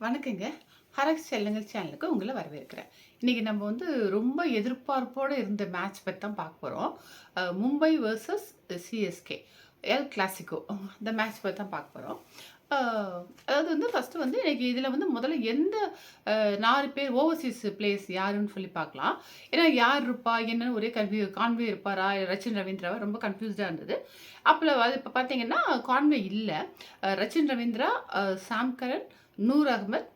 வணக்கங்க. ஹரக் செல்லுங்கள் சேனலுக்கு உங்கள வரவேற்கிறேன். இன்னைக்கு நம்ம வந்து ரொம்ப எதிர்பார்ப்போட இருந்த மேட்ச் பத்தி தான் பார்க்க போறோம். Mumbai versus CSK L Clasico இந்த மேட்ச் பத்தி தான் பார்க்க போறோம். அ அதாவது வந்து ஃபர்ஸ்ட்டு வந்து இன்னைக்கு இதில வந்து முதல்ல எந்த 4 பேர் ஓவர்சீஸ் பிளேயர்ஸ் யாருன்னு சொல்லி பார்க்கலாம். ஏன்னா யார் இருப்பா? என்னன்னு ஒரே கான்வே இருப்பாரா? ரச்சின் ரவீந்திராவா? ரொம்ப கன்ஃப்யூஸ்டா இருந்தது. அது இப்ப பார்த்தீங்கன்னா, கான்வே இல்ல. ரச்சின் ரவீந்திரா, சாம் கரன், நூர் அகமத்,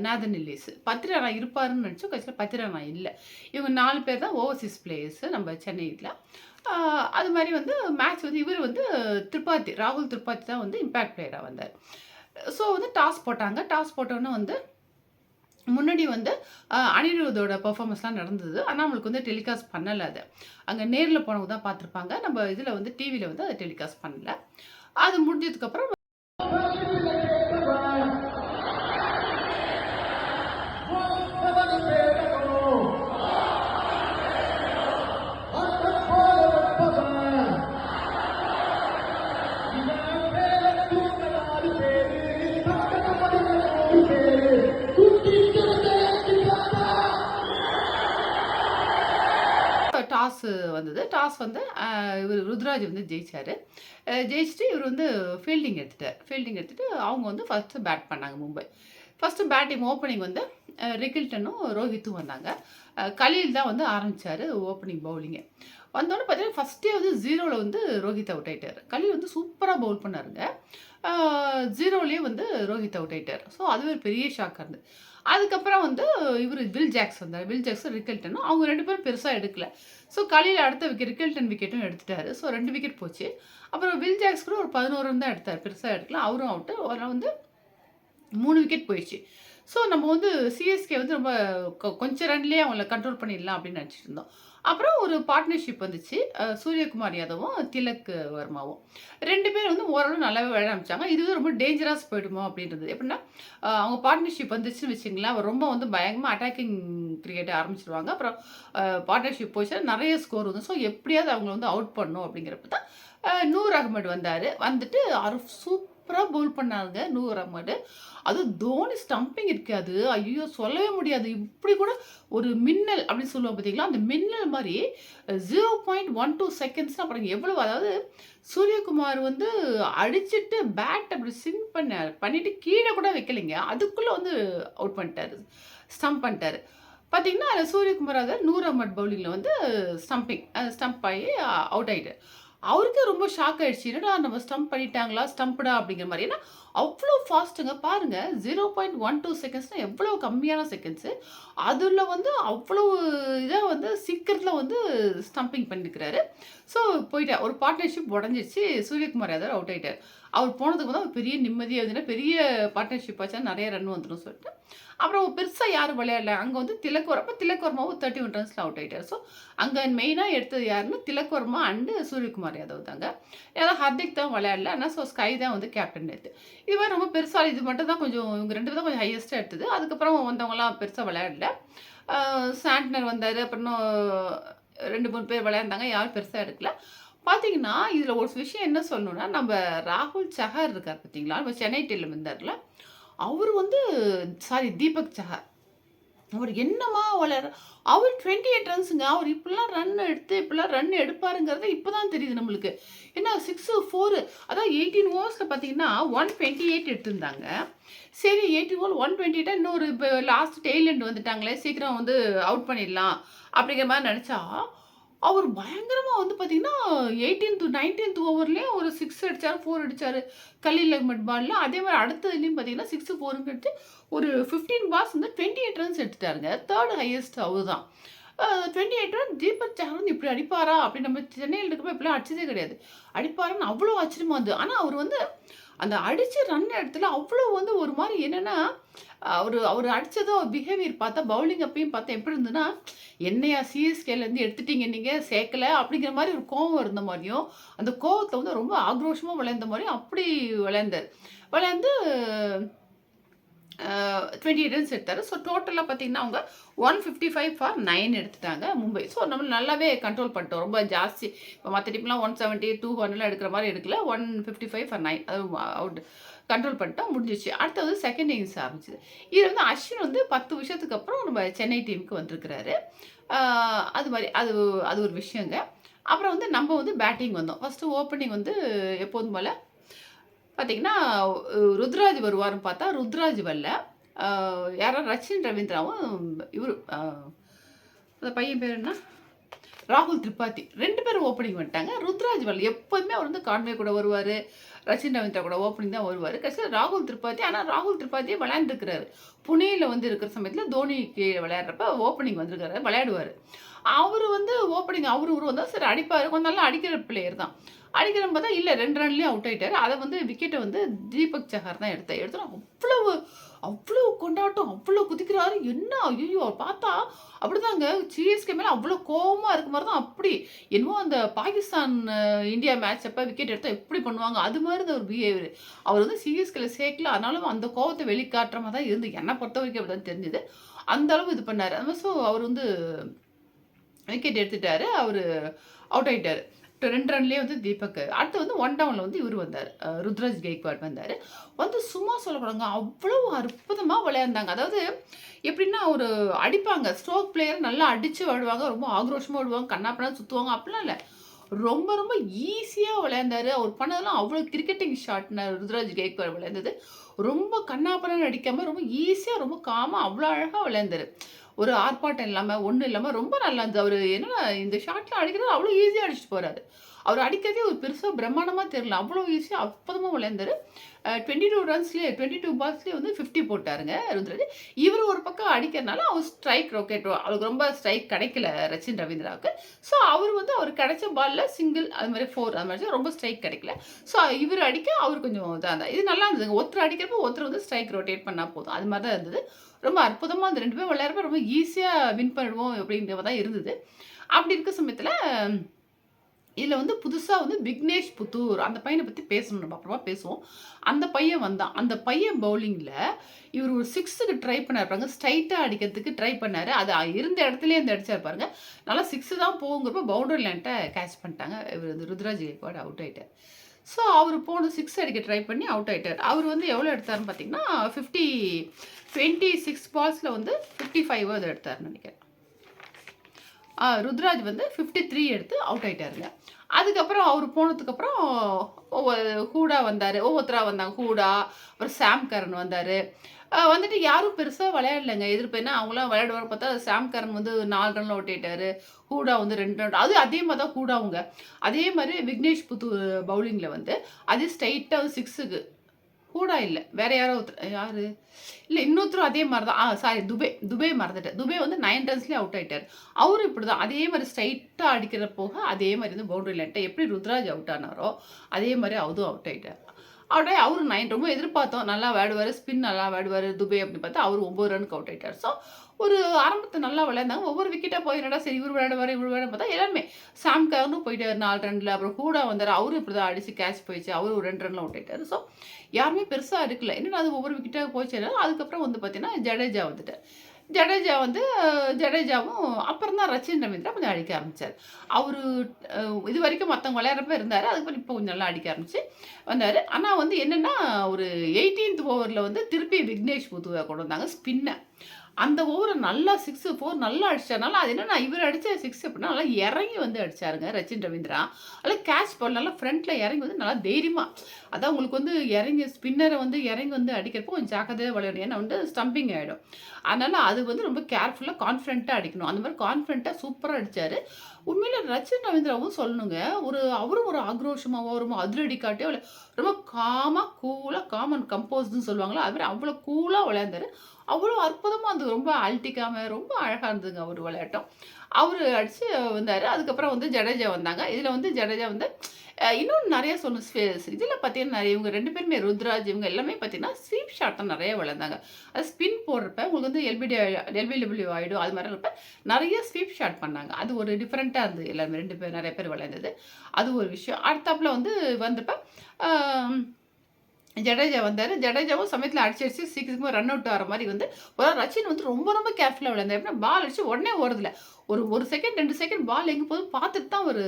நேதன் எல்லிஸ். பத்திரானா இருப்பாருன்னு நெனச்சோம். கடைசில பத்திரானா இல்ல. இவங்க 4 பேர் தான் ஓவர்சீஸ் பிளேயர்ஸ் நம்ம சென்னையில. ஆ அது மாரி வந்து மேட்ச் வந்து இவரு வந்து ராகுல் திரிபாதி தான் வந்து இம்பாக்ட் பிளேயரா வந்தாரு. ஸோ வந்து டாஸ் போட்டாங்க. டாஸ் போட்டோனே வந்து முன்னாடி வந்து அனிருத்தோட பெர்ஃபார்மன்ஸ்லாம் நடந்தது. ஆனா நம்மளுக்கு வந்து டெலிகாஸ்ட் பண்ணல அத. அங்க நேர்ல போனவங்க தான் பார்த்துருப்பாங்க. நம்ம இதுல வந்து டிவில வந்து அத டெலிகாஸ்ட் பண்ணல. அது முடிஞ்சதுக்கப்புறம் டாஸ் வந்தது. டாஸ் வந்து இவரு ருத்ராஜ் வந்து ஜெயிச்சாரு. ஜெயிச்சுட்டு இவரு வந்து ஃபீல்டிங் எடுத்துட்டாரு. ஃபீல்டிங் எடுத்துட்டு அவங்க வந்து ஃபர்ஸ்ட்டு பேட் பண்ணாங்க மும்பை. ஃபர்ஸ்ட்டு பேட்டிங் ஓப்பனிங் வந்து ரிக்கில்டனும், ரோஹித்தும் வந்தாங்க. கலீல் தான் வந்து ஆரம்பிச்சாரு ஓப்பனிங் பவுலிங்க. வந்தோனே பார்த்தீங்கன்னா, ஃபர்ஸ்ட்டே வந்து 0ல வந்து ரோஹித் அவுட் ஆயிட்டாரு. கலீல் வந்து சூப்பரா பவுல் பண்ணாருங்க. 0லயே வந்து ரோஹித் அவுட் ஆயிட்டாரு. ஸோ அது ஒரு பெரிய ஷாக்கா இருந்தது. அதுக்கப்புறம் வந்து இவரு வில் ஜாக்ஸ் வந்தாரு. வில் ஜாக்ஸும், ரிக்கில்டனும் அவங்க 2 பேரும் பெருசா எடுக்கல. ஸோ கலீல் அடுத்த விக்கெட் ரிக்கில்டன் விக்கெட்டும் எடுத்துட்டாரு. ஸோ 2 விக்கெட் போச்சு. அப்புறம் வில் ஜாக்ஸ் கூட ஒரு 11 ரன் தான் எடுத்தாரு. பெருசா எடுக்கல. அவரும் அவுட்டு. அதனால வந்து 3 விக்கெட் போயிடுச்சு. ஸோ நம்ம வந்து சிஎஸ்கே வந்து ரொம்ப கொஞ்சம் ரன்லயே அவங்கள கண்ட்ரோல் பண்ணிடலாம் அப்படின்னு நினச்சிட்டு இருந்தோம். அப்புறம் ஒரு பார்ட்னர்ஷிப் வந்துச்சு. சூரியகுமார் யாதவும், திலக் வர்மாவும். 2 பேரும் வந்து ஓரளவு நல்லாவே விளையாட ஆரம்பிச்சாங்க. இதுவே ரொம்ப டேஞ்சரஸ் போயிடுமோ அப்படின்றது. எப்படின்னா, அவங்க பார்ட்னர்ஷிப் வந்துச்சுன்னு வச்சுக்கங்களேன், ரொம்ப வந்து பயங்கரமா அட்டாக்கிங் கிரிக்கெட் ஆரம்பிச்சுருவாங்க. அப்புறம் பார்ட்னர்ஷிப் போச்சுன்னா நெறைய ஸ்கோர் வந்து. ஸோ எப்படியாவது அவங்கள வந்து அவுட் பண்ணணும் அப்படிங்கிறப்ப தான் நூர் அகமட் வந்தாரு. வந்துட்டு சூப்பரா பவுல் பண்ணாருங்க நூர் அகமட். அதுவும் தோனி ஸ்டம்பிங் இருக்கு அது. ஐயய்யோ! சொல்லவே முடியாது. இப்படி கூட ஒரு மின்னல் அப்படின்னு சொல்லுவோம் பார்த்தீங்களா? அந்த மின்னல் மாரி 0.12 செகண்ட்ஸ்னா பாருங்க எவ்வளவு அதாவது சூரியகுமார் வந்து அடிச்சுட்டு பேட் அப்படி பண்ணிட்டு கீழ கூட வைக்கலைங்க. அதுக்குள்ள வந்து அவுட் பண்ணிட்டாரு. ஸ்டம்ப் பண்ணிட்டாரு. பார்த்தீங்கன்னா, சூரியகுமார் அதாவது நூர் அகமட் பவுலிங்ல வந்து ஸ்டம்ப் ஆகி அவுட் ஆயிட்டாரு. அவருக்கே ரொம்ப ஷாக் ஆயிடுச்சு. என்னடா நம்ம ஸ்டம்ப் பண்ணிட்டாங்களா? ஸ்டம்ப்டா அப்படிங்கிற மாரி. ஏன்னா, அவ்ளோ ஃபாஸ்ட்டுங்க. பாருங்க 0.12 செகண்ட்ஸ்னா எவ்வளோ கம்மியான செகண்ட்ஸு. அதுல வந்து அவ்வளவு இதா வந்து சீக்கிரத்தில வந்து ஸ்டம்பிங் பண்ணியிருக்கிறாரு. ஸோ ஒரு பார்ட்னர்ஷிப் உடைஞ்சிருச்சு. சூரியகுமார் யாதவ் அவுட் ஆயிட்டாரு. அவர் போனதுக்கு தான் பெரிய நிம்மதியா இருந்ததுன்னா, பெரிய பார்ட்னர்ஷிப் ஆச்சுன்னா நெறைய ரன் வந்துரும் சொல்லிட்டு. அப்புறம் பெருசா யாரும் விளையாடல. அங்க வந்து திலக் வர்மாவும் 31 ரன்ஸ்ல அவுட் ஆயிட்டாரு. ஸோ அங்க மெயினா எடுத்தது யாருன்னா, திலக் வர்மா அண்டு சூரியகுமார் யாதவ் தாங்க. ஏன்னா ஹர்திக் தான் விளையாடல. ஆனா ஸ்கை தான் வந்து கேப்டன் நேத்து. இது மாரி ரொம்ப பெருசா இது மட்டும் தான் கொஞ்சம் இவங்க 2 பேரும் தான் கொஞ்சம் ஹையஸ்ட்டா எடுத்தது. அதுக்கப்புறம் வந்தவங்கலாம் பெருசா விளையாடல. அ சாண்ட்னர் வந்தாரு. அப்புறம் இன்னும் 2, 3 பேர் விளையாண்டாங்க. யாரும் பெருசா எடுக்கல. பார்த்தீங்கன்னா, இதுல ஒரு விஷயம் என்ன சொல்லணும்னா, நம்ப ராகுல் சஹர் இருக்கார் பார்த்தீங்களா? நம்ம சென்னை டீம்ல இருந்தார்ல. அவரு வந்து தீபக் சஹர். அவரு என்னம்மா அவரு 28 ரன்ஸுங்க. அவரு இப்படிலாம் ரன் எடுப்பாருங்கிறது இப்ப தான் தெரியுது நம்மளுக்கு. ஏன்னா 6, 4 அதான் 18 ஓவர்ஸ்ல பார்த்தீங்கன்னா, 128 எடுத்திருந்தாங்க. சரி 18 ஓவர் 128 இன்னொரு இப்ப லாஸ்ட் டெயில் எண்ட் வந்துட்டாங்களே, சீக்கிரம் வந்து அவுட் பண்ணிடலாம் அப்படிங்கிற மாரி நெனச்சா, அவரு பயங்கரமா வந்து பார்த்தீங்கன்னா, 19th ஓவர்லயே ஒரு 6 அடிச்சாரு, 4 அடிச்சாரு. கலீல் அஹ்மத் பால்ல. அதே மாரி அடுத்ததுலயும் பார்த்தீங்கன்னா, 6, 4ன்னு எடுத்து ஒரு 15 பால்ஸ் வந்து 28 ரன்ஸ் எடுத்துட்டாருங்க. 3 ஹையஸ்ட் அவரு தான். 28 ரன் தீபக் சஹர் வந்து இப்படி அடிப்பாரா? அப்படி நம்ம சென்னையில இருக்கப்ப இப்படிலாம் அடிச்சதே கிடையாது. அடிப்பாருன்னு அவ்வளோ ஆச்சரியமா இருந்தது. ஆனா அவரு வந்து அந்த அடிச்ச ரன் இடத்துல அவ்வளோ வந்து ஒரு மாரி என்னன்னா, அவரு அவரு அடிச்சதும் பிஹேவியர் பார்த்தா பவுலிங் அப்பயும் பார்த்தா எப்படி இருந்ததுன்னா, "என்னையா சிஎஸ்கேலேருந்து எடுத்துட்டீங்க நீங்க, சேர்க்கல." அப்படிங்கிற மாரி ஒரு கோவம் இருந்த மாரியும், அந்த கோவத்துல வந்து ரொம்ப ஆக்ரோஷமா விளையாண்ட மாரியும் அப்படி விளையாண்டாரு. விளையாண்டு 28 ரன்ஸ் எடுத்தாரு. ஸோ டோட்டலா பார்த்தீங்கன்னா, அவங்க 155 ஃபார் 9 எடுத்துட்டாங்க மும்பை. ஸோ நம்ம நல்லாவே கண்ட்ரோல் பண்ணிட்டோம். ரொம்ப ஜாஸ்தி இப்ப மத்த டீம்லாம் 170, 200லாம் எடுக்கிற மாரி எடுக்கல. 155 ஃபார் 9 அது அவுட். கண்ட்ரோல் பண்ணிட்டோம், முடிஞ்சிச்சு. அடுத்து வந்து செகண்ட் இன்னிங்ஸ் ஆரம்பிச்சது. இது வந்து அஸ்வின் வந்து 10 வருஷத்துக்கு அப்புறம் நம்ம சென்னை டீமுக்கு வந்திருக்கிறாரு. ஆ அது மாரி அது ஒரு விஷயங்க. அப்புறம் வந்து நம்ம வந்து பேட்டிங் வந்தோம். ஃபர்ஸ்ட்டு ஓப்பனிங் வந்து எப்போதும் போல பார்த்தீங்கன்னா, ருத்ராஜ் வருவாருன்னு பார்த்தா, ருத்ராஜ் வரல. ஆ யாரோ ரச்சின் ரவீந்திராவும் இவரு அந்த பையன் பேர் என்ன? ராகுல் திரிபாதி 2 பேரும் ஓப்பனிங் வந்துட்டாங்க. ருத்ராஜ் வரல. எப்போதுமே அவர் வந்து கான்வே கூட வருவாரு. ரச்சின் ரவீந்திரா கூட ஓப்பனிங் தான் வருவாரு. கடைசியில ராகுல் திரிபாதி ஆனா ராகுல் திரிபாதியே விளையாண்டுருக்கிறாரு. புனேல வந்து இருக்கிற சமயத்தில தோனி கீழ விளையாடுறப்ப ஓப்பனிங் வந்திருக்காரு. விளையாடுவாரு. அவரு வந்து ஓப்பனிங் இவரு வந்தா சரி அடிப்பாரு. கொஞ்சம் நல்லா அடிக்கிற பிளேயர் தான். அடிக்கிறன்னு பார்த்தா இல்ல 2 ரன்லயே அவுட் ஆயிட்டாரு. அத வந்து விக்கெட்ட வந்து தீபக் சஹார் தான் எடுத்தாரு. எடுத்தோனே அவ்வளவு அவ்வளோ கொண்டாட்டம், அவ்வளோ குதிக்கிறாரு. என்ன ஐய்யயோ! பார்த்தா அப்படிதாங்க சிஎஸ்கே மேல அவ்வளோ கோவமா இருக்க மாரி தான் அப்படி. என்னமோ அந்த பாகிஸ்தான் இந்தியா மேட்ச் அப்ப விக்கெட் எடுத்தா எப்படி பண்ணுவாங்க, அது மாரி தான் ஒரு பிஹேவியர். அவர் வந்து சிஎஸ்கேல சேர்க்கல. ஆனாலும் அந்த கோவத்த வெளிக்காட்டுற மாரி தான் இருந்து என்ன பொறுத்தவரைக்கும் அப்படிதான் தெரிஞ்சது. அந்த அளவு இது பண்ணாரு. ஸோ அவர் வந்து விக்கெட் எடுத்துட்டாரு. அவரு அவுட் ஆயிட்டாரு. 2 ரன்லயே வந்து தீபக். அடுத்து வந்து 1 டவுன்ல வந்து இவரு வந்தாரு. ருத்ராஜ் கெய்க்வாட் வந்தாரு. வந்து சும்மா சொல்லக்கூடாதுங்க. அவ்வளவு அற்புதமா விளையாண்டாங்க. அதாவது எப்படின்னா, ஒரு அடிப்பாங்க. ஸ்ட்ரோக் பிளேயர் நல்லா அடிச்சு விளையாடுவாங்க. ரொம்ப ஆக்ரோஷமா விடுவாங்க. கன்னா பின்னான்னு சுத்துவாங்க. அப்படிலாம் இல்ல. ரொம்ப ரொம்ப ஈஸியா விளையாண்டாரு. அவர் பண்ணதெல்லாம் அவ்வளோ கிரிக்கெட்டிங் ஷாட்ங்க ருத்ராஜ் கெய்க்வாட் விளையாண்டது. ரொம்ப கன்னா பின்னான்னு அடிக்காம ரொம்ப ஈஸியா, ரொம்ப காமா அவ்வளோ அழகா விளையாண்டாரு. ஒரு ஆர்ப்பாட்டம் இல்லாம, ஒண்ணும் இல்லாம ரொம்ப நல்லா இருந்தது. அவரு என்னன்னா இந்த ஷாட்லாம் அடிக்கிறது அவ்வளோ ஈஸியா அடிச்சுட்டு போறாரு. அவரு அடிக்கிறதே ஒரு பெருசா பிரம்மாண்டமா தெரியல. அவ்வளோ ஈஸியா அற்புதமா விளையாண்டாரு. 22 ரன்ஸ்லயே 22 பால்ஸ்லயே வந்து 50 போட்டாருங்க ருத்ராஜ். இவரு ஒரு பக்கம் அடிக்கிறனால அவர் ஸ்ட்ரைக் ராக்கெட் அவருக்கு ரொம்ப ஸ்ட்ரைக் கிடைக்கல ரச்சின் ரவீந்திராவுக்கு. ஸோ அவரு வந்து அவருக்கு கிடைச்ச பால்ல சிங்கிள் அது மாரி 4 அது மாரி ரொம்ப ஸ்ட்ரைக் கிடைக்கல. ஸோ இவரு அடிக்க அவரு கொஞ்சம் இதா இருந்தா. இது நல்லா இருந்ததுங்க. ஒருத்தர் அடிக்கிறப்போ ஒருத்தர் வந்து ஸ்ட்ரைக் ரொட்டேட் பண்ணா போதும். அது மாரி தான் இருந்தது. ரொம்ப அற்புதமா அந்த 2 பேரும் விளையாடுறப்ப ரொம்ப ஈஸியா வின் பண்ணுவோம் அப்படின்ற மாரி தான் இருந்தது. அப்படி இருக்க சமயத்துல இதுல வந்து புதுசா வந்து விக்னேஷ் புத்தூர் அந்த பையன பத்தி பேசணும் நம்ம அப்புறமா பேசுவோம். அந்த பையன் வந்தான். அந்த பையன் பவுலிங்ல இவரு ஒரு 6க்கு ட்ரை பண்ணாரு பாருங்க. ஸ்ட்ரைட்டா அடிக்கிறதுக்கு ட்ரை பண்ணாரு. அது இருந்த இடத்துலயே வந்து அடிச்சாரு பாருங்க. நல்லா 6 தான் போகுங்கிறப்ப பவுண்டரி லைன்ட்ட கேட்ச் பண்ணிட்டாங்க. இவரு வந்து ருத்ராஜ் கெய்க்வாட் அவுட் ஆயிட்டாரு. ஸோ அவரு போன 6 அடிக்க ட்ரை பண்ணி அவுட் ஆயிட்டாரு. அவரு வந்து எவ்வளோ எடுத்தாருன்னு பார்த்தீங்கன்னா, 26 பால்ஸ்ல வந்து 55 ஏதோ எடுத்தாருன்னு நெனைக்கிறேன். ருத்ராஜ் வந்து 53 எடுத்து அவுட் ஆயிட்டாருங்க. அதுக்கப்புறம் அவரு போனதுக்கப்புறம் ஹூடா வந்தாரு. ஒவ்வொருத்தரா வந்தாங்க. ஹூடா, அப்புறம் சாம் கரன் வந்தாரு. வந்துட்டு யாரும் பெருசா விளையாடலங்க. எதிர்ப்பு அவங்கலாம் விளையாடுவாங்கன்னு பார்த்தா, சாம் கரன் வந்து 4 ரன்ல அவுட் ஆயிட்டாரு. ஹூடா வந்து 2 ரன். அதே மாரி தான் ஹூடாவுங்க. அதே மாரி விக்னேஷ் புத்தூர் பவுலிங்ல வந்து அதே ஸ்ட்ரெயிட்டா 6க்கு ஹூடா இல்ல. வேற யாரோ ஒருத்தர் யாரு? இல்ல இன்னொருத்தரும் அதே மாரி தான். சாரி துபே மறந்துட்டேன். துபே வந்து 9 ரன்ஸ்லயே அவுட் ஆயிட்டாரு. அவரும் இப்படிதான். அதே மாரி ஸ்ட்ரெயிட்டா அடிக்கிற போக, அதே மாரி வந்து பவுண்டரி லைன்ட்ட எப்படி ருத்ராஜ் அவுட் ஆனாரோ, அதே மாரி அவரும் அவுட் ஆயிட்டாரு. அவுட் அவரு 9 ரொம்ப எதிர்பார்த்தோம். நல்லா விளையாடுவாரு. ஸ்பின் நல்லா விளையாடுவாரு துபே அப்படின்னு பார்த்தா, அவரு 9 ரன்னுக்கு அவுட் ஆயிட்டாரு. ஸோ ஒரு ஆரம்பத்துல நல்லா விளையாண்டாங்க. ஒவ்வொரு விக்கெட்டா போய் என்னடா சரி இவரு விளையாடுவாரு, இவரு விளையாடுன்னு பார்த்தா எல்லாருமே சாம் கர்னும் போயிட்டாரு 4 ரன்ல. அப்புறம் ஹூடா வந்தாரு. அவரும் இப்படிதான் அடிச்சு கேட்ச் போயிடுச்சு. அவரு ஒரு 2 ரன்ல அவுட் ஆயிட்டாரு. ஸோ யாருமே பெருசா எடுக்கல. என்னடா அது ஒவ்வொரு விக்கெட்டா போச்சு. அதுக்கப்புறம் வந்து பார்த்தீங்கன்னா, ஜடேஜா வந்துட்டாரு. ஜடேஜா வந்து ஜடேஜாவும் அப்புறம் தான் ரச்சின் ரவீந்திரா கொஞ்சம் அடிக்க ஆரம்பிச்சாரு. அவரு அ இதுவரைக்கும் மத்தவங்க விளையாடுறப்ப இருந்தாரு. அதுக்கப்புறம் இப்போ கொஞ்சம் நல்லா அடிக்க ஆரம்பிச்சு வந்தாரு. ஆனா வந்து என்னன்னா, ஒரு 18த் ஓவர்ல வந்து திருப்பி விக்னேஷ் புத்தூர கொண்டு வந்தாங்க ஸ்பின்ன. அந்த ஓவர நல்லா 6, 4 நல்லா அடிச்சதுனால, அது என்னன்னா இவரு அடிச்ச 6 எப்படின்னா, நல்லா இறங்கி வந்து அடிச்சாருங்க ரச்சின் ரவீந்திரா. நல்லா கேட்ச் பால் நல்லா ஃப்ரண்ட்ல இறங்கி வந்து நல்லா தைரியமா அதான் உங்களுக்கு வந்து இறங்கி ஸ்பின்னர வந்து இறங்கி வந்து அடிக்கிறப்போ கொஞ்சம் ஜாக்கிரதையா விளையாடணும். ஏன்னா வந்து ஸ்டம்பிங் ஆயிடும். அதனால அது வந்து ரொம்ப கேர்ஃபுல்லா, கான்ஃபிடென்ட்டா அடிக்கணும். அந்த மாரி கான்ஃபிடென்ட்டா சூப்பரா அடிச்சாரு. உண்மையில ரச்சின் ரவீந்திராவும் சொல்லணுங்க. அவரும் ஒரு ஆக்ரோஷமாவோ, ஒரு அதிரடி காட்டியோ ரொம்ப காமா, கூலா, காம் அண்ட் கம்போஸ்டுன்னு சொல்லுவாங்கல்ல, அது மாரி அவ்வளோ கூலா விளையாண்டாரு. அவ்வளோ அற்புதமா இருந்தது. ரொம்ப அழட்டிக்காம ரொம்ப அழகா இருந்ததுங்க அவரு விளையாட்டும். அவரு அடிச்சு வந்தாரு. அதுக்கப்புறம் வந்து ஜடேஜா வந்தாங்க. இதுல வந்து ஜடேஜா வந்து இன்னும் நெறைய சொல்லணும். இதுல பார்த்தீங்கன்னா, நெறைய இவங்க 2 பேருமே ருத்ராஜ் இவங்க எல்லாமே பார்த்தீங்கன்னா, ஸ்வீப் ஷாட் தான் நெறைய விளையாண்டாங்க. அது ஸ்பின் போடுறப்ப உங்களுக்கு வந்து எல்பிடபிள்யூ ஆயிடும். அது மாரி இருப்ப நெறைய ஸ்வீப் ஷாட் பண்ணாங்க. அது ஒரு டிஃபரெண்ட்டா இருந்தது. எல்லாருமே 2 பேர் நெறைய பேர் விளையாண்டது. அது ஒரு விஷயம். அடுத்தாப்புல வந்து வந்தப்ப, ஆ ஜடேஜா வந்தாரு. ஜடேஜாவும் சமயத்துல அடிச்சு சீக்கிரமா ரன் அவுட் ஆற மாரி வந்து ரச்சின் வந்து ரொம்ப ரொம்ப கேர்ஃபுல்லா விளையாண்டாரு. எப்படின்னா பால் அடிச்சு உடனே ஓடுறதில்ல. ஒரு 1 செகண்ட் 2 செகண்ட் பால் எங்க போகுதுன்னு பார்த்துட்டு தான் அவரு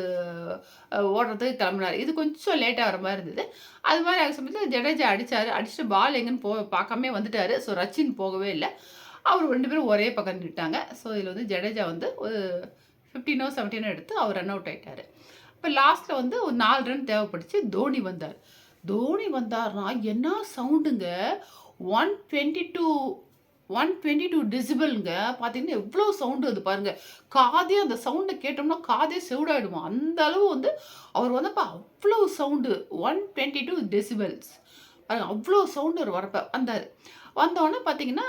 ஓடுறதுக்கு கிளம்புனாரு. இது கொஞ்சம் லேட் ஆகுற மாரி இருந்தது. அது மாரி ஆகுற சமயத்துல ஜடேஜா அடிச்சாரு. அடிச்சுட்டு பால் எங்கன்னு பார்க்காமயே வந்துட்டாரு. ஸோ ரச்சின் போகவே இல்ல. அவர் 2 பேரும் ஒரே பக்கம் நின்னுட்டாங்க. ஸோ இதுல வந்து ஜடேஜா வந்து ஒரு 15ஓ 17ஓ எடுத்து அவர் ரன் அவுட் ஆயிட்டாரு. இப்ப லாஸ்ட்ல வந்து ஒரு 4 ரன் தேவைப்பட்டுச்சு. தோனி வந்தாரு. தோனி வந்தார்னா என்ன சவுண்டுங்க 122 122 டெசிபல்ங்க. பார்த்தீங்கன்னா எவ்வளோ சவுண்டு அது பாருங்க. காதே அந்த சவுண்ட கேட்டோம்னா காதே செவிடாயிடுமா. அந்த அளவு வந்து அவர் வந்தப்ப அவ்வளோ சவுண்டு 122 டெசிபல்ஸ். பாருங்க அவ்வளோ சவுண்டு அவர் வரப்ப வந்தாரு. வந்தோனே பார்த்தீங்கன்னா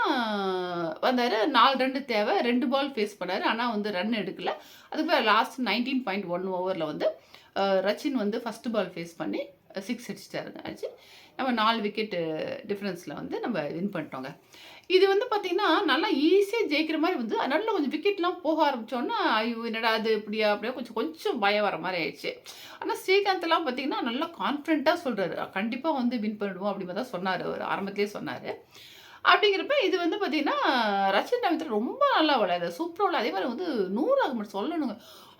வந்தாரு 4 ரன் தேவை. 2 பால் ஃபேஸ் பண்ணாரு. ஆனா வந்து ரன் எடுக்கல. அதுக்கப்புறம் லாஸ்ட் 19.1 ஓவர்ல வந்து ரச்சின் வந்து ஃபர்ஸ்ட் பால் ஃபேஸ் பண்ணி 6 அடிச்சிட்டாருங்க. அடிச்சு நம்ம 4 விக்கெட் டிஃபரன்ஸ்ல வந்து நம்ம வின் பண்ணிட்டோங்க. இது வந்து பார்த்தீங்கன்னா, நல்லா ஈஸியா ஜெயிக்கிற மாரி வந்து நல்ல கொஞ்சம் விக்கெட்லாம் போக ஆரம்பிச்சோன்னா, ஐயோ! என்னடா இது இப்படியா? அப்படியா கொஞ்சம் கொஞ்சம் பயம் வர மாரி ஆயிடுச்சு. ஆனா ஸ்ரீகாந்த்லாம் பார்த்தீங்கன்னா, நல்லா கான்ஃபிடென்ட்டா சொல்றாரு. கண்டிப்பா வந்து வின் பண்ணிடுவோம் அப்படி மாரி தான் சொன்னாரு. அவரு ஆரம்பத்திலேயே சொன்னாரு. அப்படிங்கிறப்ப இது வந்து பார்த்தீங்கன்னா, ரச்சின் ரவீந்திரன் ரொம்ப நல்லா விளையாடுறாரு. சூப்பரா அதே மாரி வந்து 100 ஆகும்னு சொல்லணுங்க.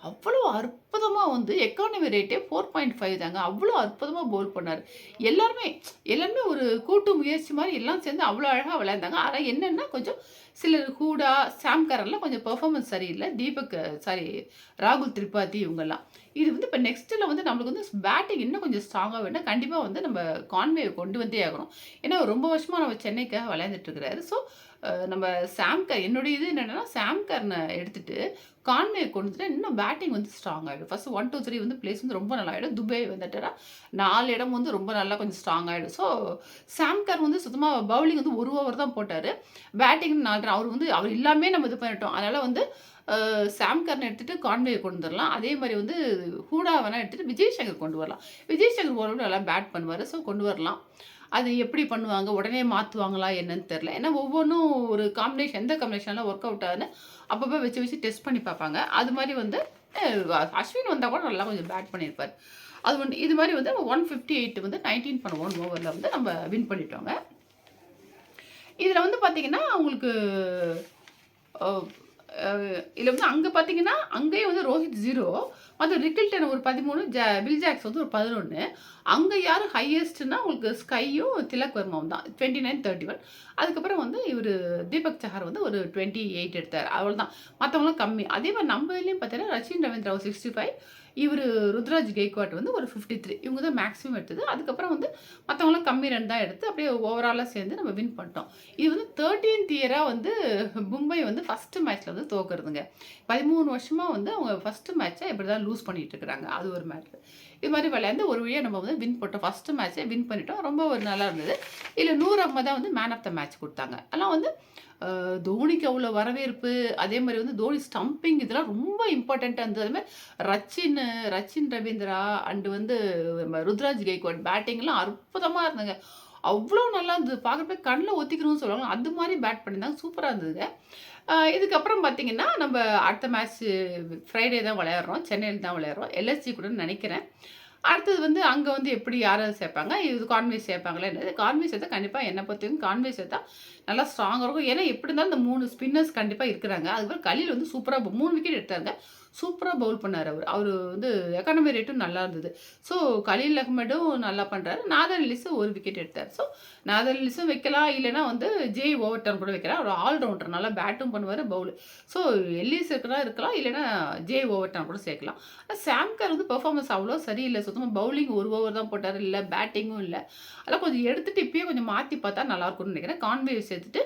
அவ்வளோ அற்புதமா வந்து எக்கானமி ரேட்டே 4.5 தாங்க. அவ்வளோ அற்புதமா பவுல் பண்ணாரு. எல்லாருமே எல்லாருமே ஒரு கூட்டு முயற்சி மாரி எல்லாம் சேர்ந்து அவ்வளோ அழகா விளையாண்டாங்க. ஆனா என்னன்னா, கொஞ்சம் சிலர் ஹூடா, சாம் கரன்லாம் கொஞ்சம் பெர்ஃபார்மன்ஸ் சரியில்ல. தீபக் சாரி ராகுல் திரிபாதி இவங்கலாம். இது வந்து இப்ப நெக்ஸ்ட்ல வந்து நம்மளுக்கு வந்து பேட்டிங் இன்னும் கொஞ்சம் ஸ்ட்ராங்கா வேணும். கண்டிப்பா வந்து நம்ம கான்வேவ கொண்டு வந்தே ஆகணும். ஏன்னா ரொம்ப வருஷமா நம்ம சென்னைக்காக விளையாண்டுட்டு இருக்கிறாரு. ஸோ நம்ம என்னுடைய இது என்னன்னா, சாம் கர்ன எடுத்துட்டு கான்வே கொண்டு வந்துட்டா இன்னும் பேட்டிங் வந்து ஸ்ட்ராங் ஆயிடும். ஃபர்ஸ்ட் 1, 2, 3 வந்து பிளேஸ் வந்து ரொம்ப நல்லா ஆயிடும். துபே வந்துட்டா 4 இடம் வந்து ரொம்ப நல்லா கொஞ்சம் ஸ்ட்ராங் ஆயிடும். ஸோ சாம் கர்ன் வந்து சுத்தமா பவுலிங் வந்து 1 ஓவர் தான் போட்டாரு. பேட்டிங் 4 அவர் வந்து அவர் இல்லாமயே நம்ம இது பண்ணிட்டோம். அதனால வந்து சாம் கர்ன் எடுத்துட்டு கான்வே கொண்டு வந்துரலாம். அதே மாரி வந்து ஹூடா வேணா எடுத்துட்டு விஜய் சங்கர் கொண்டு வரலாம். விஜய் சங்கர் ஓரளவு நல்லா பேட் பண்ணுவாரு. ஸோ கொண்டு வரலாம். அது எப்படி பண்ணுவாங்க? உடனே மாத்துவாங்களா என்னன்னு தெரியல. ஏன்னா ஒவ்வொன்னும் ஒரு காம்பினேஷன் எந்த காம்பினேஷன்லாம் ஒர்க் அவுட் ஆகுதுன்னு அப்பப்போ வச்சு வச்சு டெஸ்ட் பண்ணி பார்ப்பாங்க. அது மாரி வந்து அஸ்வின் வந்தா கூட நல்லா கொஞ்சம் பேட் பண்ணியிருப்பாரு. அது வந்து இது மாரி வந்து 158 வந்து 19.1 ஓவர்ல வந்து நம்ம வின் பண்ணிட்டோங்க. இதுல வந்து பார்த்தீங்கன்னா, உங்களுக்கு அ அ இதுல வந்து அங்க பார்த்தீங்கன்னா, அங்கேயும் வந்து ரோஹித் 0 ரிக்கில்டன் ஒரு 13 வில் ஜாக்ஸ் வந்து ஒரு 11 அங்க யாரு ஹையஸ்ட்னா உங்களுக்கு ஸ்கையும், திலக் வர்மாவும் தான் 29, 31 அதுக்கப்புறம் வந்து இவரு தீபக் சஹார் வந்து ஒரு 28 எடுத்தாரு. அவ்வளோதான். மத்தவங்கலாம் கம்மி. அதே மாரி நம்ம இதுலயும் பார்த்தீங்கன்னா, ரச்சின் ரவீந்திரா ஒரு 65 இவரு ருத்ராஜ் கெய்க்வாட் வந்து ஒரு 53 இவங்க தான் மேக்ஸிமம் எடுத்தது. அதுக்கப்புறம் வந்து மத்தவங்கலாம் கம்மி ரன் தான் எடுத்து அப்படியே ஓவராலா சேர்ந்து நம்ம வின் பண்ணிட்டோம். இது வந்து 13த் இயரா வந்து மும்பை வந்து ஃபர்ஸ்ட் மேட்ச்ல வந்து தோக்குறதுங்க. 13 வருஷமா வந்து அவங்க ஃபர்ஸ்ட் மேட்ச இப்படிதான் லூஸ் பண்ணிட்டு இருக்கிறாங்க. அது ஒரு மேட்டர். இது மாரி விளையாண்டு ஒரு வழியா நம்ம வந்து வின் பண்ணிட்டோம். ஃபர்ஸ்ட் மேட்ச்சே வின் பண்ணிட்டோம். ரொம்ப ஒரு நல்லா இருந்தது. இதுல 100 அஹ்மத் தான் வந்து மேன் ஆஃப் த மேட்ச் குடுத்தாங்க. அதெல்லாம் வந்து தோனிக்கு அவ்வளோ வரவேற்பு, அதே மாரி வந்து தோனி ஸ்டம்பிங் இதெல்லாம் ரொம்ப இம்பார்ட்டன்ட்டா இருந்தது. அதே மாரி ரச்சின் ரவீந்திரா அண்ட் வந்து ருத்ராஜ் கெய்க்வாட் பேட்டிங்லாம் அற்புதமா இருந்ததுங்க. அவ்வளோ நல்லா இருந்தது. பார்க்குறப்ப கண்ல ஒத்திக்கணும்னு சொல்லுவாங்க. அது மாரி பேட் பண்ணியிருந்தாங்க. சூப்பரா இருந்ததுங்க. இதுக்கப்புறம் பார்த்தீங்கன்னா, நம்ப அடுத்த மேட்ச் ஃப்ரைடே தான் விளையாடுறோம். சென்னையில தான் விளையாடுறோம். எல்எஸ்ஜி கூடன்னு நெனைக்கிறேன். அடுத்தது வந்து அங்க வந்து எப்படி யார சேர்ப்பாங்க? இது கான்வே சேர்ப்பாங்களா என்னது? கான்வே சேர்த்தா கண்டிப்பா என்ன பொறுத்தவரைக்கும் கான்வே சேர்த்தா நல்லா ஸ்ட்ராங்கா இருக்கும். ஏன்னா எப்படி இருந்தாலும் இந்த 3 ஸ்பின்னர்ஸ் கண்டிப்பா இருக்கிறாங்க. அதுக்கப்புறம் கலீல் வந்து சூப்பரா 3 விக்கெட் எடுத்தாங்க. சூப்பரா பவுல் பண்ணாரு அவரு. அவரு வந்து எக்கானமி ரேட்டும் நல்லா இருந்தது. ஸோ கலீல் அகமடும் நல்லா பண்றாரு. நாதன் எல்லிஸ் 1 விக்கெட் எடுத்தாரு. ஸோ நாதன் எல்லிஸும் வைக்கலாம். இல்லன்னா வந்து ஜே ஓவர்டன் கூட வைக்கலாம். ஒரு ஆல் ரவுண்டர் நல்லா பேட்டும் பண்ணுவாரு, பவுல். ஸோ எல்லிஸ் இருக்கலாம். இல்லன்னா ஜே ஓவர்டன் கூட சேர்க்கலாம். சாம் கர் வந்து பெர்ஃபார்மன்ஸ் அவ்வளோ சரியில்ல. சுத்தமா பவுலிங் 1 ஓவர் தான் போட்டாரு. இல்ல பேட்டிங்கும் இல்ல. அதெல்லாம் கொஞ்சம் எடுத்துட்டு இப்பயே கொஞ்சம் மாத்தி பார்த்தா நல்லாயிருக்கும்னு நினைக்கிறேன். கான்வே சேர்த்துட்டு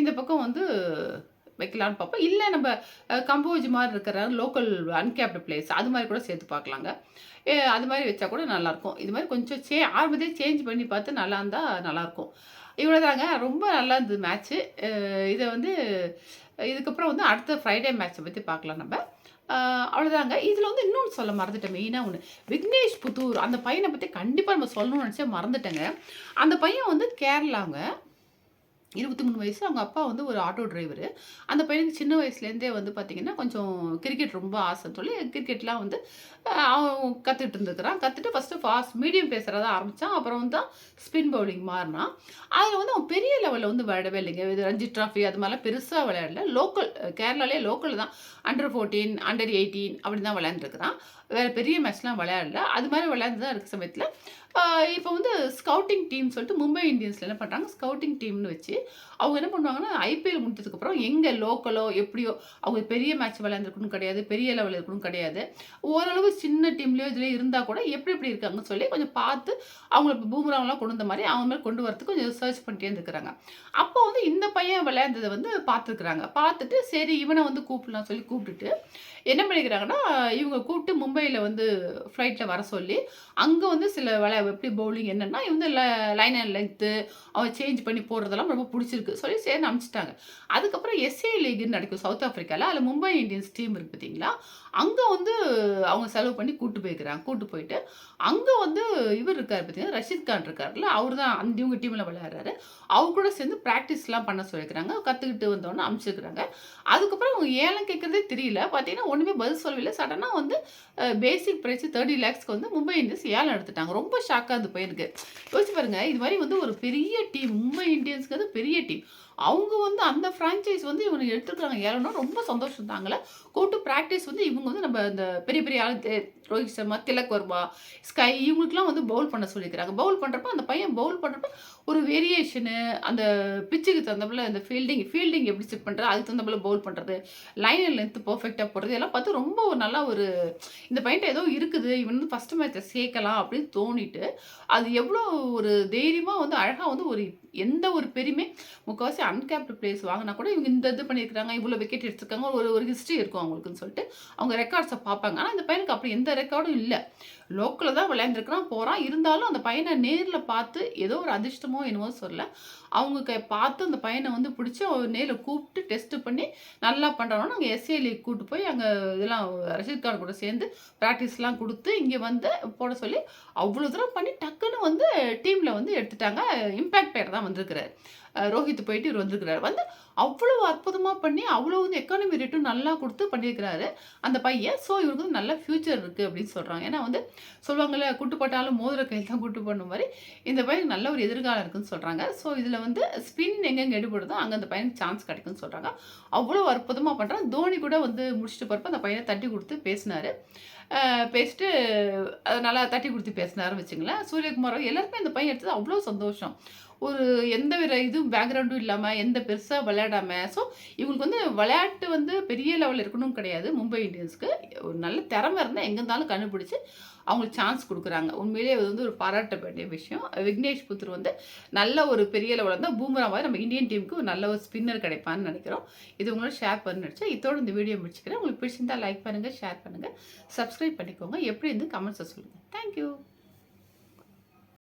இந்த பக்கம் வந்து வைக்கலான்னு பார்ப்போம். இல்ல நம்ப கம்போஜ் மாரி இருக்கிற லோக்கல் அன்கேப்டு பிளேயர்ஸ் அது மாரி கூட சேர்த்து பார்க்கலாங்க. அது மாரி வச்சா கூட நல்லாயிருக்கும். இது மாரி கொஞ்சம் ஆரம்பத்திலே சேஞ்ச் பண்ணி பார்த்து நல்லா இருந்தா நல்லாயிருக்கும். இவ்வளோதாங்க. ரொம்ப நல்லா இருந்தது மேட்ச்சு. இத வந்து இதுக்கப்புறம் வந்து அடுத்த ஃப்ரைடே மேட்ச்ச பத்தி பார்க்கலாம் நம்ப. அவ்வளோதாங்க. இதில வந்து இன்னொன்னு சொல்ல மறந்துட்டேன் மெயினா ஒண்ணு. விக்னேஷ் புத்தூர் அந்த பையன பத்தி கண்டிப்பா நம்ம சொல்லணும்னு நெனச்சேன் மறந்துட்டேங்க. அந்த பையன் வந்து கேரளாங்க. 23 வயசு. அவங்க அப்பா வந்து ஒரு ஆட்டோ டிரைவரு. அந்த பையனுக்கு சின்ன வயசுலேருந்தே வந்து பார்த்தீங்கன்னா, கொஞ்சம் கிரிக்கெட் ரொம்ப ஆசைன்னு சொல்லி கிரிக்கெட்லாம் வந்து அவன் கத்துட்டு இருந்துருக்கிறான். கத்துட்டு ஃபர்ஸ்ட்டு மீடியம் பேசறதா ஆரம்பிச்சான். அப்புறம் வந்து தான் ஸ்பின் பவுலிங் மாறுனான். அதுல வந்து அவன் பெரிய லெவல்ல வந்து விளையாடவே இல்லைங்க. இது ரஞ்சி ட்ராஃபி அது மாரிலாம் பெருசா விளையாடல. லோக்கல் கேரளாலயே லோக்கல் தான். அண்டர் 14, அண்டர் 18 அப்படி தான் விளையாண்டுருக்கிறான். வேற பெரிய மேட்ச்லாம் விளையாடல. அது மாரி விளையாண்டு தான் இருக்க சமயத்துல, ஆ இப்போ வந்து ஸ்கவுட்டிங் டீம் சொல்லிட்டு மும்பை இந்தியன்ஸ்ல என்ன பண்றாங்க, ஸ்கவுட்டிங் டீம்னு வச்சு, அவங்க என்ன பண்ணுவாங்கன்னா, ஐபிஎல் முடிஞ்சதுக்கப்புறம் எங்க லோக்கலோ, எப்படியோ அவங்க பெரிய மேட்ச் விளையாண்டுருக்கணும் கிடையாது, பெரிய லெவல்ல இருக்கணும் கிடையாது. ஓரளவு சின்ன டீம்லயோ இதுலயோ இருந்தா கூட எப்படி எப்படி இருக்காங்கன்னு சொல்லி கொஞ்சம் பார்த்து, அவங்கள இப்போ பூம்ராவெல்லாம் கொண்டு வந்த மாரி அவங்க மேல கொண்டு வரதுக்கு கொஞ்சம் சர்ச் பண்ணிட்டே இருந்துருக்காங்க. அப்போ வந்து இந்த பையன் விளையாண்டத வந்து பார்த்துருக்காங்க. பார்த்துட்டு சரி இவன வந்து கூப்பிடலாம் சொல்லி கூப்பிட்டுட்டு, என்ன பண்ணிக்கிறாங்கன்னா, இவங்க கூப்பிட்டு மும்பையில வந்து ஃப்ளைட்ல வர சொல்லி, அங்க வந்து சில எப்படி பவுலிங் என்னன்னா, வந்து லைன் அண்ட் லெங்த்து அவன் சேஞ்ச் பண்ணி போடுறதெல்லாம் ரொம்ப புடிச்சிருக்கு சொல்லி சரின்னு அனுப்பிச்சுட்டாங்க. அதுக்கப்புறம் எஸ்ஏ லீக்ன்னு நடக்கும் சவுத் ஆஃப்ரிக்கால. அதுல மும்பை இந்தியன்ஸ் டீம் இருக்கு பார்த்தீங்களா? அங்க வந்து அவங்க செலவு பண்ணி கூட்டு போயிருக்கிறாங்க. கூட்டு போயிட்டு, அங்க வந்து இவர் இருக்காரு பார்த்தீங்கன்னா, ரஷீத் கான் இருக்கார்ல, அவரு தான் அந்த இவங்க டீம்ல விளையாடுறாரு. அவர் கூட சேர்ந்து பிராக்டிஸ்லாம் பண்ண சொல்லியிருக்கிறாங்க. கத்துக்கிட்டு வந்தோனே அனுப்பிச்சிருக்கிறாங்க. அதுக்கப்புறம் அவங்க ஏலம் கேட்கிறதே தெரியல. பார்த்தீங்கன்னா, ஒண்ணுமே பதில் சொல்லவே இல்ல. சடனா வந்து பேசிக் பிரைஸ் 30 லேக்ஸ்க்கு வந்து மும்பை இந்தியன்ஸ் ஏலம் எடுத்துட்டாங்க. ரொம்ப ஷாக்கா அந்த பையனுக்கு. யோசிச்சு பாருங்க, இது மாரி வந்து ஒரு பெரிய டீம் மும்பை இந்தியன்ஸ்ங்கிறது பெரிய டீம். அவங்க வந்து அந்த ஃப்ரான்சைஸ் வந்து இவனுக்கு எடுத்துருக்காங்க ஏலம்னா ரொம்ப சந்தோஷம் தாங்கல. கூட்டு பிராக்டிஸ் வந்து இவங்க வந்து நம்ம இந்த பெரிய பெரிய ஆள் ரோஹித் சர்மா, திலக் வர்மா, ஸ்கை இவங்களுக்குலாம் வந்து பவுல் பண்ண சொல்லியிருக்கிறாங்க. பவுல் பண்றப்ப அந்த பையன் பவுல் பண்றப்ப ஒரு வேரியேஷனு அந்த பிட்சுக்கு தகுந்தாப்புல அந்த ஃபீல்டிங் எப்படி செட் பண்றது, அதுக்கு தகுந்தாப்புல பவுல் பண்றது, லைன் அண்ட் லென்த் பெர்ஃபெக்ட்டா போடுறது எல்லாம் பார்த்து ரொம்ப ஒரு நல்லா ஒரு இந்த பையன்ட்ட ஏதோ இருக்குது. இவன் வந்து ஃபர்ஸ்ட் மேட்ச்ல சேர்க்கலாம் அப்படின்னு தோணிட்டு, அது எவ்வளோ ஒரு தைரியமா வந்து அழகா வந்து ஒரு எந்த ஒரு பேருமே முக்காவாசி அன்கேப்டு பிளேயர்ஸ் வாங்குனா கூட இவங்க இந்த இது பண்ணியிருக்காங்க, இவ்வளோ விக்கெட் எடுத்திருக்காங்க. ஒரு ஒரு ஹிஸ்ட்ரி இருக்கும் அவங்களுக்குன்னு சொல்லிட்டு, அவங்க ரெக்கார்ட்ஸ பார்ப்பாங்க. ஆனா இந்த பையனுக்கு அப்படி எந்த ரெக்கார்டும் இல்ல. லோக்கல்ல தான் விளையாண்டுருக்கிறான், போறான். இருந்தாலும் அந்த பையன நேர்ல பார்த்து ஏதோ ஒரு அதிர்ஷ்டமோ என்னவோ சொல்ல, அவங்க பார்த்து அந்த பையன வந்து பிடிச்சு நேர்ல கூப்பிட்டு டெஸ்ட் பண்ணி நல்லா பண்றானோன்னு அங்க எஸ்ஏ லீக் கூட்டு போய் அங்க இதெல்லாம் ரஷீத் கான் கூட சேர்ந்து பிராக்டிஸ்லாம் குடுத்து, இங்க வந்து போட சொல்லி அவ்வளோ தூரம் பண்ணி டக்குன்னு வந்து டீம்ல வந்து எடுத்துட்டாங்க. இம்பாக்ட் பிளேயர் தான் வந்திருக்கிறாரு. ரோஹித் போயிட்டு இவரு வந்திருக்கிறாரு. வந்து அவ்வளவு அற்புதமா பண்ணி, அவ்வளோ வந்து எக்கானமி ரேட்டும் நல்லா குடுத்து பண்ணியிருக்கிறாரு அந்த பையன். ஸோ இவருக்கு வந்து நல்ல ஃபியூச்சர் இருக்கு அப்படின்னு சொல்றாங்க. ஏன்னா வந்து சொல்லுவாங்கல்ல, "கூட்டு போட்டாலும் மோதிர கையில் தான் கூட்டு போடணும்" மாரி இந்த பையனுக்கு நல்ல ஒரு எதிர்காலம் இருக்குன்னு சொல்றாங்க. ஸோ இதுல வந்து ஸ்பின் எங்கெங்க எடுபடுதோ அங்க அந்த பையனுக்கு சான்ஸ் கிடைக்கும்னு சொல்றாங்க. அவ்வளோ அற்புதமா பண்றான். தோனி கூட வந்து முடிச்சுட்டு போறப்ப அந்த பையன தட்டி குடுத்து பேசினாரு. பேசிட்டு நல்லா தட்டி குடுத்து பேசினாருன்னு வச்சுங்களேன். சூரியகுமார் எல்லாருக்குமே இந்த பையன் எடுத்தது அவ்வளோ சந்தோஷம். ஒரு எந்த வித இதுவும் பேக்ரவுண்டும் இல்லாம, எந்த பெருசா விளையாடாம, ஸோ இவங்களுக்கு வந்து விளையாட்டு வந்து பெரிய லெவல்ல இருக்கணும்னு கிடையாது மும்பை இந்தியன்ஸ்க்கு. ஒரு நல்ல திறமை இருந்தா எங்க இருந்தாலும் கண்டுபிடிச்சு அவங்களுக்கு சான்ஸ் குடுக்குறாங்க. உண்மையிலேயே அது வந்து ஒரு பாராட்ட வேண்டிய விஷயம். விக்னேஷ் புத்தர் வந்து நல்ல ஒரு பெரிய லெவல்ல இருந்தா பூம்ரா மாரி நம்ம இந்தியன் டீமுக்கு ஒரு நல்ல ஒரு ஸ்பின்னர் கிடைப்பான்னு நெனைக்கிறோம். இது உங்களோட ஷேர் பண்ண நெனச்சேன். இதோட இந்த வீடியோ முடிச்சுக்கிறேன். உங்களுக்கு பிடிச்சிருந்தா லைக் பண்ணுங்க, ஷேர் பண்ணுங்க, சப்ஸ்கிரைப் பண்ணிக்கோங்க. எப்படி இருந்து கமெண்ட்ஸ்ல சொல்லுங்க. Thank you.